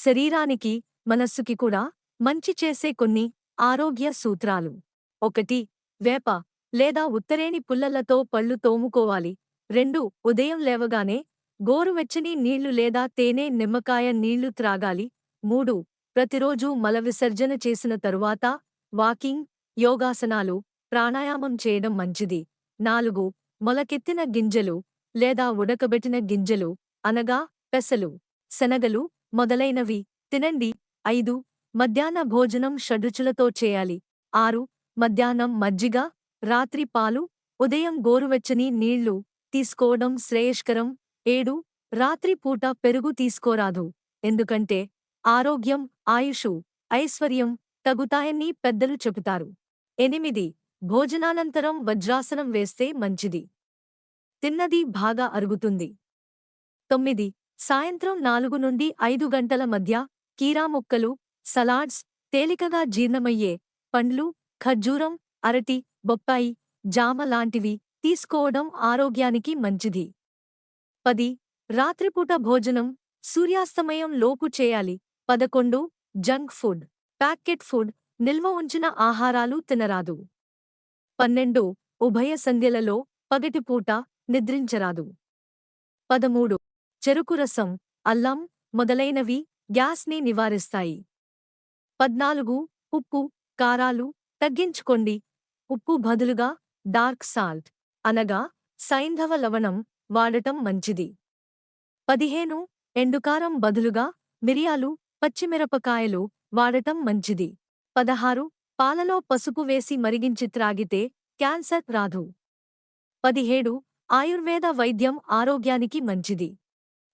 శరీరానికి, మనస్సుకి కూడా మంచి చేసే కొన్ని ఆరోగ్య సూత్రాలు. 1. వేప లేదా ఉత్తరేణి పుల్లలతో పళ్ళు తోముకోవాలి. 2. ఉదయం లేవగానే గోరువెచ్చని నీళ్లు లేదా తేనె నిమ్మకాయ నీళ్లు త్రాగాలి. 3. ప్రతిరోజూ మల విసర్జన చేసిన తరువాత వాకింగ్, యోగాసనాలు, ప్రాణాయామం చేయడం మంచిది. 4. మొలకెత్తిన గింజలు లేదా ఉడకబెట్టిన గింజలు అనగా పెసలు, శనగలు మొదలైనవి తినండి. 5. మధ్యాహ్న భోజనం షడ్రుచులతో చేయాలి. 6. మధ్యాహ్నం మజ్జిగ, రాత్రి పాలు, ఉదయం గోరువెచ్చని నీళ్లు తీసుకోవడం శ్రేయస్కరం. 7. రాత్రి పూట పెరుగు తీసుకోరాదు. ఎందుకంటే ఆరోగ్యం, ఆయుషు, ఐశ్వర్యం తగుతాయని పెద్దలు చెబుతారు. 8. భోజనానంతరం వజ్రాసనం వేస్తే మంచిది. తిన్నది బాగా అరుగుతుంది. 9. సాయంత్రం 4 నుండి 5 గంటల మధ్య కీరా ముక్కలు, సలాడ్స్, తేలికగా జీర్ణమయ్యే పండ్లు, ఖర్జూరం, అరటి, బొప్పాయి, జామ లాంటివి తీసుకోవడం ఆరోగ్యానికి మంచిది. 10. రాత్రిపూట భోజనం సూర్యాస్తమయం లోపు చేయాలి. 11. జంక్ ఫుడ్, ప్యాకెట్ ఫుడ్, నిల్వ ఉంచిన ఆహారాలు తినరాదు. 12. ఉభయ సంధ్యలలో పగటిపూట నిద్రించరాదు. 13. చెరుకు రసం, అల్లం మొదలైనవి గ్యాస్ని నివారిస్తాయి. 14. ఉప్పు, కారాలు తగ్గించుకోండి. ఉప్పు బదులుగా డార్క్ సాల్ట్ అనగా సైంధవ లవణం వాడటం మంచిది. 15. ఎండుకారం బదులుగా మిరియాలు, పచ్చిమిరపకాయలు వాడటం మంచిది. 16. పాలలో పసుపు వేసి మరిగించి త్రాగితే క్యాన్సర్ రాదు. 17. ఆయుర్వేద వైద్యం ఆరోగ్యానికి మంచిది.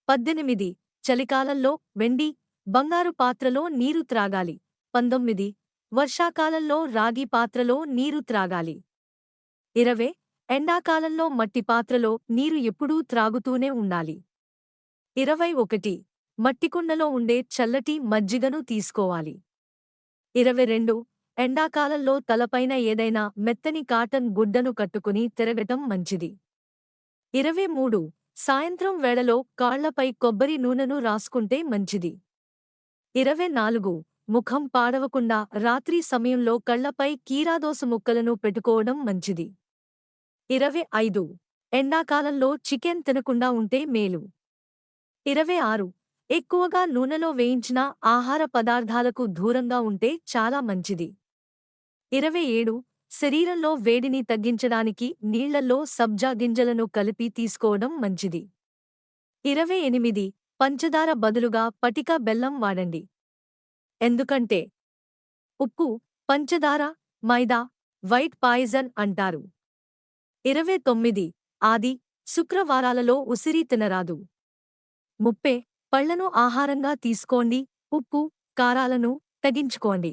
18. చలికాలంలో వెండి, బంగారు పాత్రలో నీరు త్రాగాలి. 19. వర్షాకాలంలో రాగి పాత్రలో నీరు త్రాగాలి. 20. ఎండాకాలంలో మట్టి పాత్రలో నీరు ఎప్పుడూ త్రాగుతూనే ఉండాలి. 21. మట్టికుండలో ఉండే చల్లటి మజ్జిగను తీసుకోవాలి. 22. ఎండాకాలంలో తలపైన ఏదైనా మెత్తని కాటన్ గుడ్డను కట్టుకుని తిరగటం మంచిది. 23. సాయంత్రం వేళలో కాళ్లపై కొబ్బరి నూనెను రాసుకుంటే మంచిది. 24. ముఖం పాడవకుండా రాత్రి సమయంలో కళ్లపై కీరాదోస ముక్కలను పెట్టుకోవడం మంచిది. 25. ఎండాకాలంలో చికెన్ తినకుండా ఉంటే మేలు. 26. ఎక్కువగా నూనెలో వేయించిన ఆహార పదార్థాలకు దూరంగా ఉంటే చాలా మంచిది. 27. శరీరంలో వేడిని తగ్గించడానికి నీళ్లల్లో సబ్జా గింజలను కలిపి తీసుకోవడం మంచిది. 28. పంచదార బదులుగా పటిక బెల్లం వాడండి. ఎందుకంటే ఉప్పు, పంచదార, మైదా వైట్ పాయిజన్ అంటారు. 29. ఆది, శుక్రవారాలలో ఉసిరి తినరాదు. 30. పళ్లను ఆహారంగా తీసుకోండి. ఉప్పు, కారాలను తగ్గించుకోండి.